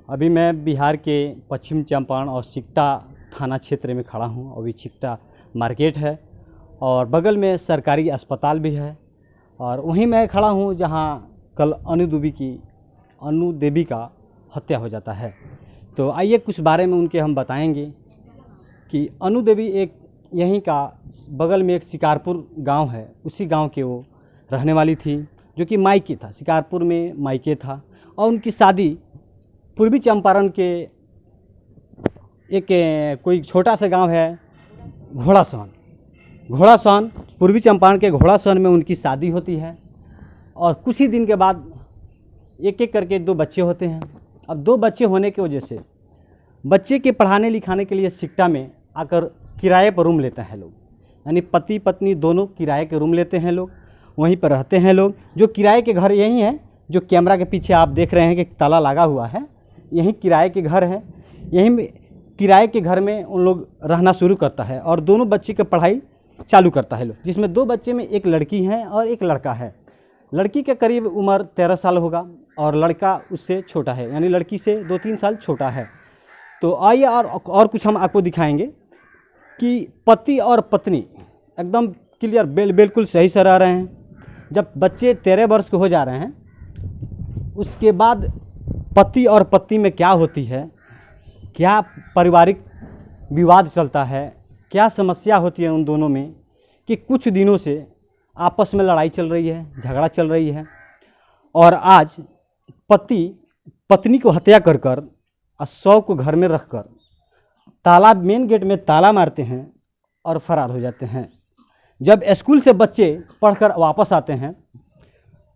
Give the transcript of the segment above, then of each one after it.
अभी मैं बिहार के पश्चिम चंपारण और सिकटा थाना क्षेत्र में खड़ा हूँ। अभी सिकटा मार्केट है और बगल में सरकारी अस्पताल भी है और वहीं मैं खड़ा हूँ जहाँ कल अनु देवी का हत्या हो जाता है। तो आइए कुछ बारे में उनके हम बताएंगे कि अनु देवी एक यहीं का बगल में एक शिकारपुर गांव है, उसी गांव के वो रहने वाली थी, जो कि मायके था, शिकारपुर में मायके था। और उनकी शादी पूर्वी चंपारण के एक कोई छोटा सा गांव है घोड़ासहन, पूर्वी चंपारण के घोड़ासहन में उनकी शादी होती है। और कुछ ही दिन के बाद एक एक करके 2 बच्चे होते हैं। अब 2 बच्चे होने की वजह से बच्चे के पढ़ाने लिखाने के लिए सिकटा में आकर किराए पर रूम लेते हैं लोग, यानी पति पत्नी दोनों किराए के रूम लेते हैं लोग, वहीं पर रहते हैं लोग। जो किराए के घर यही हैं, जो कैमरा के पीछे आप देख रहे हैं कि ताला लगा हुआ है, यही किराए के घर हैं। यहीं किराए के घर में उन लोग रहना शुरू करता है और दोनों बच्चे की पढ़ाई चालू करता है लोग, जिसमें 2 बच्चे में एक लड़की है और एक लड़का है। लड़की के करीब उम्र 13 साल होगा और लड़का उससे छोटा है, यानी लड़की से 2-3 साल छोटा है। तो आइए और कुछ हम आपको दिखाएंगे कि पति और पत्नी एकदम क्लियर बिल्कुल सही से रह रहे हैं। जब बच्चे 13 वर्ष के हो जा रहे हैं, उसके बाद पति और पत्नी में क्या होती है, क्या पारिवारिक विवाद चलता है, क्या समस्या होती है उन दोनों में, कि कुछ दिनों से आपस में लड़ाई चल रही है, झगड़ा चल रही है। और आज पति पत्नी को हत्या कर कर और शव को घर में रखकर ताला मेन गेट में ताला मारते हैं और फरार हो जाते हैं। जब स्कूल से बच्चे पढ़कर वापस आते हैं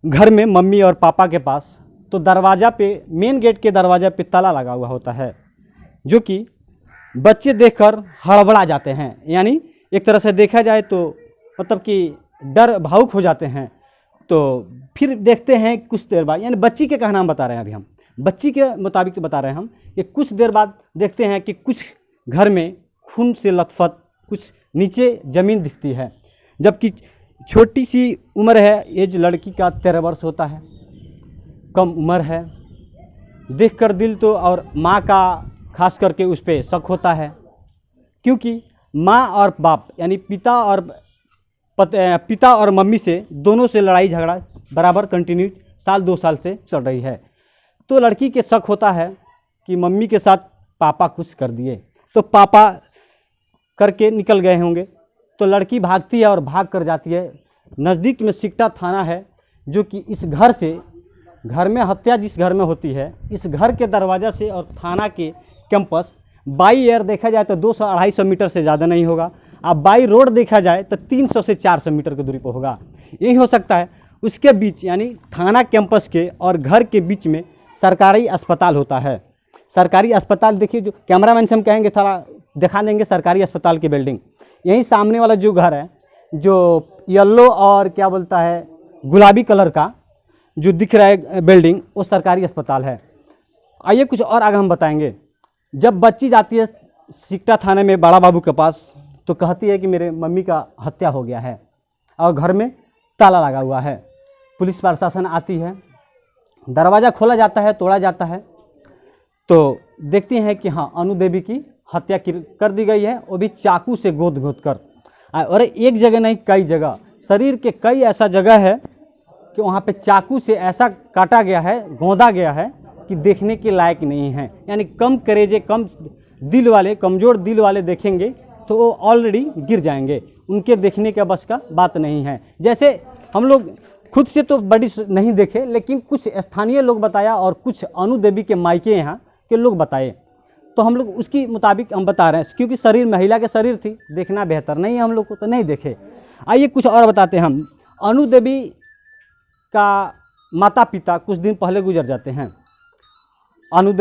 घर में मम्मी और पापा के पास, तो दरवाज़ा पे मेन गेट के दरवाज़ा पे ताला लगा हुआ होता है, जो कि बच्चे देखकर हड़बड़ा जाते हैं। यानी एक तरह से देखा जाए तो मतलब कि डर भावुक हो जाते हैं। तो फिर देखते हैं कुछ देर बाद, यानी बच्ची के कहना हम बता रहे हैं, अभी हम बच्ची के मुताबिक बता रहे हैं हम, कि कुछ देर बाद देखते हैं कि कुछ घर में खून से लथपथ कुछ नीचे ज़मीन दिखती है, जबकि छोटी सी उम्र है, एज लड़की का 13 वर्ष होता है, कम उम्र है। देखकर दिल तो और माँ का खास करके उस पर शक होता है, क्योंकि माँ और बाप यानी पिता और मम्मी से दोनों से लड़ाई झगड़ा बराबर कंटिन्यू 1-2 साल से चल रही है। तो लड़की के शक होता है कि मम्मी के साथ पापा कुछ कर दिए, तो पापा करके निकल गए होंगे। तो लड़की भागती है और भाग कर जाती है। नज़दीक में सिकटा थाना है, जो कि इस घर में हत्या जिस घर में होती है, इस घर के दरवाज़ा से और थाना के कैंपस बाई एयर देखा जाए तो 200-250 मीटर से ज़्यादा नहीं होगा। अब बाई रोड देखा जाए तो 300 से 400 मीटर की दूरी पर होगा। यही हो सकता है। उसके बीच यानी थाना कैंपस के और घर के बीच में सरकारी अस्पताल होता है। सरकारी अस्पताल देखिए, जो कैमरामैन से हम कहेंगे थोड़ा दिखा देंगे सरकारी अस्पताल की बिल्डिंग। यही सामने वाला जो घर है, जो येलो और क्या बोलता है गुलाबी कलर का जो दिख रहा है बिल्डिंग, वो सरकारी अस्पताल है। आइए कुछ और आगे हम बताएंगे। जब बच्ची जाती है सिकटा थाने में बड़ा बाबू के पास, तो कहती है कि मेरे मम्मी का हत्या हो गया है और घर में ताला लगा हुआ है। पुलिस प्रशासन आती है, दरवाज़ा खोला जाता है, तोड़ा जाता है, तो देखती हैं कि हाँ अनु देवी की हत्या कर दी गई है, वो भी चाकू से गोद कर। और एक जगह नहीं, कई जगह, शरीर के कई ऐसा जगह है कि वहाँ पे चाकू से ऐसा काटा गया है, गोंदा गया है कि देखने के लायक नहीं है। यानी कम करेजे, कम दिल वाले, कमज़ोर दिल वाले देखेंगे तो वो ऑलरेडी गिर जाएंगे, उनके देखने के बस का बात नहीं है। जैसे हम लोग खुद से तो बड़ी नहीं देखे, लेकिन कुछ स्थानीय लोग बताया और कुछ अनु देवी के मायके यहाँ के लोग बताए, तो हम लोग उसकी मुताबिक हम बता रहे हैं, क्योंकि शरीर महिला के शरीर थी, देखना बेहतर नहीं है हम लोग को, तो नहीं देखे। आइए कुछ और बताते हैं हम। अनु देवी का माता पिता कुछ दिन पहले गुजर जाते हैं। अनु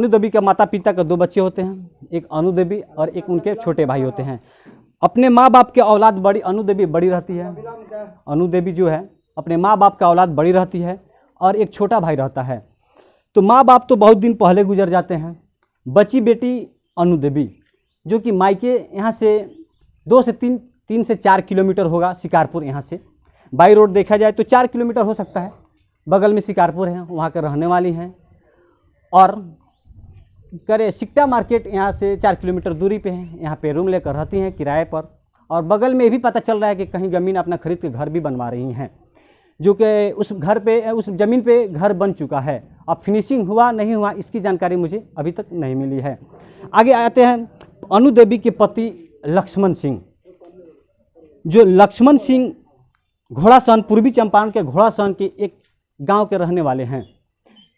देवी के माता पिता के 2 बच्चे होते हैं, एक अनु देवी और एक उनके छोटे भाई होते हैं। अपने माँ बाप के औलाद बड़ी अनु देवी बड़ी रहती है। अनु देवी जो है अपने माँ बाप का औलाद बड़ी रहती है और एक छोटा भाई रहता है। तो माँ बाप तो बहुत दिन पहले गुजर जाते हैं। बची बेटी अनु देवी, जो कि मायके यहाँ से 3 से 4 किलोमीटर होगा, शिकारपुर यहाँ से बाई रोड देखा जाए तो 4 किलोमीटर हो सकता है। बगल में शिकारपुर है, वहाँ के रहने वाली हैं। और करे सिकटा मार्केट यहाँ से 4 किलोमीटर दूरी पे है। यहाँ पे रूम लेकर रहती हैं किराए पर। और बगल में भी पता चल रहा है कि कहीं ज़मीन अपना खरीद के घर भी बनवा रही हैं, जो कि उस घर पे उस ज़मीन पे घर बन चुका है। अब फिनिशिंग हुआ नहीं हुआ इसकी जानकारी मुझे अभी तक नहीं मिली है। आगे आते हैं अनु देवी के पति लक्ष्मण सिंह। जो लक्ष्मण सिंह घोड़ासहन, पूर्वी चंपारण के घोड़ासहन के एक गांव के रहने वाले हैं,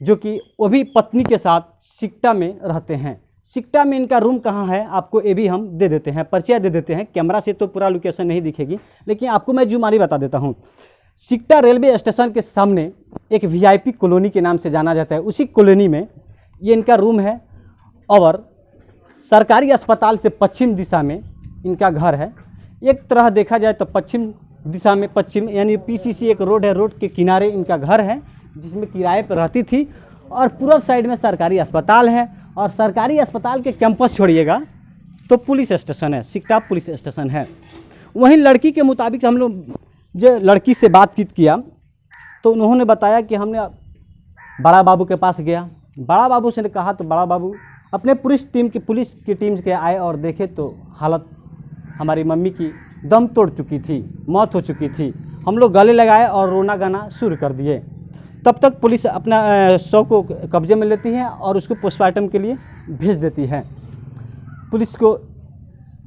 जो कि वो भी पत्नी के साथ सिकटा में रहते हैं। सिकटा में इनका रूम कहाँ है आपको ये भी हम दे देते हैं, परिचय दे देते हैं। कैमरा से तो पूरा लोकेशन नहीं दिखेगी, लेकिन आपको मैं जुमारी बता देता हूँ। सिकटा रेलवे स्टेशन के सामने एक VIP कॉलोनी के नाम से जाना जाता है, उसी कॉलोनी में ये इनका रूम है। और सरकारी अस्पताल से पश्चिम दिशा में इनका घर है। एक तरह देखा जाए तो पश्चिम दिशा में, पश्चिम यानी PCC एक रोड है, रोड के किनारे इनका घर है जिसमें किराए पर रहती थी। और पूर्व साइड में सरकारी अस्पताल है, और सरकारी अस्पताल के कैंपस छोड़िएगा तो पुलिस स्टेशन है, सिकटा पुलिस स्टेशन है। वहीं लड़की के मुताबिक हम लोग जो लड़की से बातचीत किया तो उन्होंने बताया कि हमने बड़ा बाबू के पास गया। बड़ा बाबू से ने कहा तो बड़ा बाबू अपने पुलिस की टीम के आए और देखे तो हालत हमारी मम्मी की दम तोड़ चुकी थी, मौत हो चुकी थी। हम लोग गले लगाए और रोना गाना शुरू कर दिए। तब तक पुलिस अपना शव को कब्जे में लेती है और उसको पोस्टमार्टम के लिए भेज देती है। पुलिस को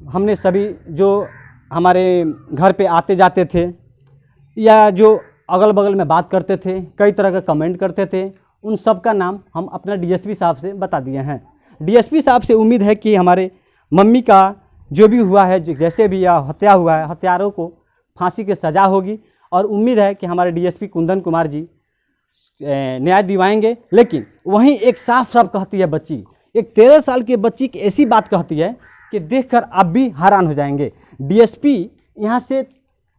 हमने सभी जो हमारे घर पे आते जाते थे या जो अगल बगल में बात करते थे, कई तरह का कमेंट करते थे, उन सब का नाम हम अपना DSP साहब से बता दिए हैं। DSP साहब से उम्मीद है कि हमारे मम्मी का जो भी हुआ है, जैसे भी या हत्या हुआ है, हत्यारों को फांसी की सज़ा होगी। और उम्मीद है कि हमारे DSP कुंदन कुमार जी न्याय दिवाएंगे। लेकिन वहीं एक साफ साफ कहती है बच्ची, एक 13 साल की बच्ची की ऐसी बात कहती है कि देखकर आप भी हैरान हो जाएंगे। DSP यहाँ से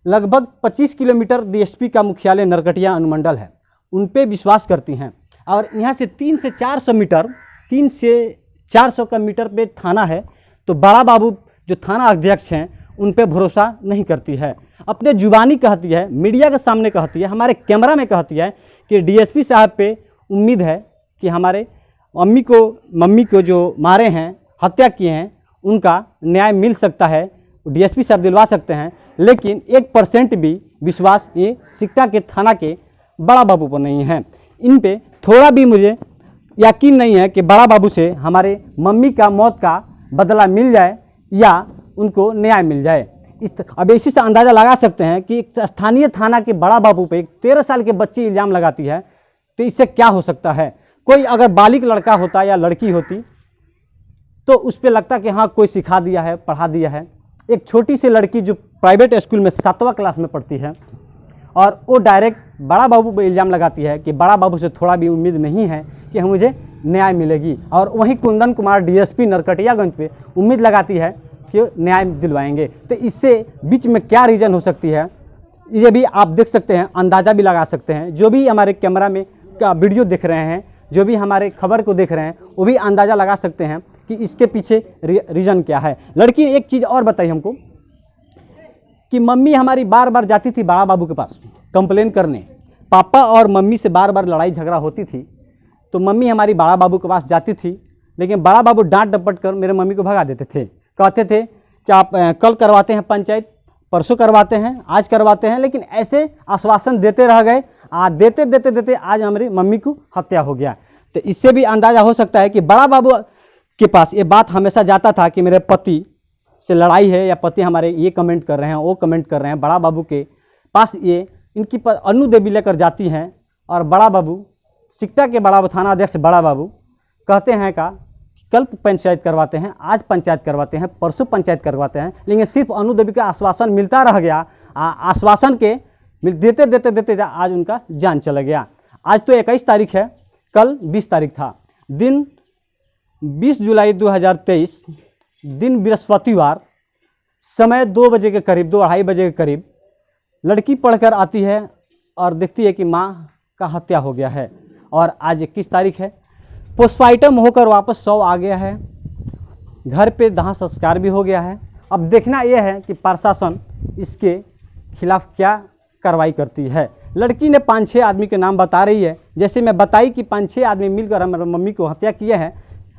लगभग 25 किलोमीटर DSP का मुख्यालय नरकटिया अनुमंडल है, उन पे विश्वास करती हैं। और यहाँ से 3 से 400 का मीटर पे थाना है, तो बड़ा बाबू जो थाना अध्यक्ष हैं उन पे भरोसा नहीं करती है। अपने जुबानी कहती है, मीडिया के सामने कहती है, हमारे कैमरा में कहती है कि DSP साहब पे उम्मीद है कि हमारे मम्मी को जो मारे हैं, हत्या किए हैं, उनका न्याय मिल सकता है, DSP साहब दिलवा सकते हैं। लेकिन 1% भी विश्वास ये सिकटा के थाना के बड़ा बाबू पर नहीं है। इन पे थोड़ा भी मुझे यकीन नहीं है कि बड़ा बाबू से हमारे मम्मी का मौत का बदला मिल जाए या उनको न्याय मिल जाए। अब इसी से अंदाज़ा लगा सकते हैं कि एक स्थानीय थाना के बड़ा बाबू पे एक 13 साल के बच्ची इल्ज़ाम लगाती है, तो इससे क्या हो सकता है। कोई अगर बालिग लड़का होता या लड़की होती तो उस पर लगता कि हाँ कोई सिखा दिया है, पढ़ा दिया है। एक छोटी सी लड़की जो प्राइवेट स्कूल में 7वां क्लास में पढ़ती है और वो डायरेक्ट बड़ा बाबू पर इल्ज़ाम लगाती है कि बड़ा बाबू से थोड़ा भी उम्मीद नहीं है कि मुझे न्याय मिलेगी। और वहीं कुंदन कुमार DSP नरकटियागंज पे उम्मीद लगाती है कि न्याय दिलवाएंगे। तो इससे बीच में क्या रीज़न हो सकती है, ये भी आप देख सकते हैं, अंदाज़ा भी लगा सकते हैं। जो भी हमारे कैमरा में का वीडियो देख रहे हैं, जो भी हमारे खबर को देख रहे हैं, वो भी अंदाज़ा लगा सकते हैं कि इसके पीछे रीज़न क्या है। लड़की एक चीज़ और बताई हमको कि मम्मी हमारी बार बार जाती थी बड़ा बाबू के पास कंप्लेन करने। पापा और मम्मी से बार बार लड़ाई झगड़ा होती थी, तो मम्मी हमारी बड़ा बाबू के पास जाती थी, लेकिन बड़ा बाबू डांट डपट कर मेरे मम्मी को भगा देते थे। कहते थे कि आप कल करवाते हैं पंचायत, परसों करवाते हैं, आज करवाते हैं, लेकिन ऐसे आश्वासन देते रह गए। देते देते देते आज हमारी मम्मी को हत्या हो गया। तो इससे भी अंदाज़ा हो सकता है कि बड़ा बाबू के पास ये बात हमेशा जाता था कि मेरे पति से लड़ाई है या पति हमारे ये कमेंट कर रहे हैं, वो कमेंट कर रहे हैं। बड़ा बाबू के पास ये इनकी अनु देवी लेकर जाती हैं और बड़ा बाबू, सिकटा के बड़ा थाना अध्यक्ष बड़ा बाबू कहते हैं कल पंचायत करवाते हैं, आज पंचायत करवाते हैं, परसों पंचायत करवाते हैं, लेकिन सिर्फ अनु देवी का आश्वासन मिलता रह गया। आश्वासन के देते देते देते आज उनका जान चला गया। आज तो 21 तारीख है, कल 20 तारीख था। दिन 20 जुलाई 2023, दिन बृहस्पतिवार, समय 2 बजे के करीब, 2-2:30 बजे के करीब लड़की पढ़कर आती है और देखती है कि माँ का हत्या हो गया है। और आज 21 तारीख है, पोस्टमार्टम होकर वापस शव आ गया है, घर पे दाह संस्कार भी हो गया है। अब देखना यह है कि प्रशासन इसके खिलाफ क्या कार्रवाई करती है। लड़की ने 5-6 आदमी के नाम बता रही है, जैसे मैं बताई कि 5-6 आदमी मिलकर हमारे मम्मी को हत्या किया है।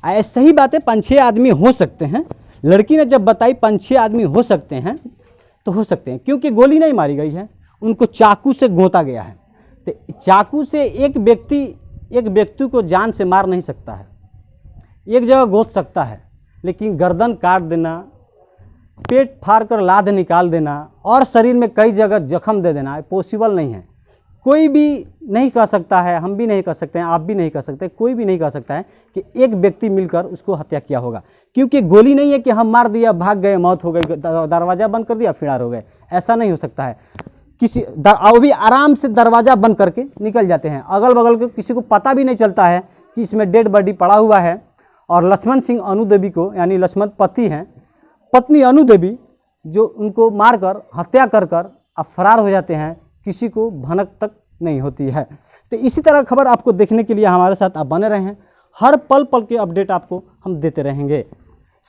ऐसे ही बातें 5-6 आदमी हो सकते हैं। लड़की ने जब बताई 5-6 आदमी हो सकते हैं तो हो सकते हैं, क्योंकि गोली नहीं मारी गई है, उनको चाकू से गोता गया है। तो चाकू से एक व्यक्ति को जान से मार नहीं सकता है, एक जगह गोत सकता है, लेकिन गर्दन काट देना, पेट फाड़ कर लाद निकाल देना और शरीर में कई जगह जख्म दे देना पॉसिबल नहीं है। कोई भी नहीं कर सकता है, हम भी नहीं कर सकते हैं, आप भी नहीं कर सकते, कोई भी नहीं कर सकता है कि एक व्यक्ति मिलकर उसको हत्या किया होगा, क्योंकि गोली नहीं है कि हम मार दिया, भाग गए, मौत हो गई, दरवाज़ा बंद कर दिया, फरार हो गए, ऐसा नहीं हो सकता है। वो भी आराम से दरवाज़ा बंद करके निकल जाते हैं, अगल बगल के किसी को पता भी नहीं चलता है कि इसमें डेड बॉडी पड़ा हुआ है। और लक्ष्मण सिंह अनु देवी को, यानी लक्ष्मण पति हैं, पत्नी अनु देवी जो उनको मारकर हत्या कर अब फरार हो जाते हैं, किसी को भनक तक नहीं होती है। तो इसी तरह खबर आपको देखने के लिए हमारे साथ आप बने रहें, हर पल पल के अपडेट आपको हम देते रहेंगे।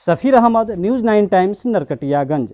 सफ़ीर अहमद, न्यूज़ 9 टाइम्स, नरकटियागंज।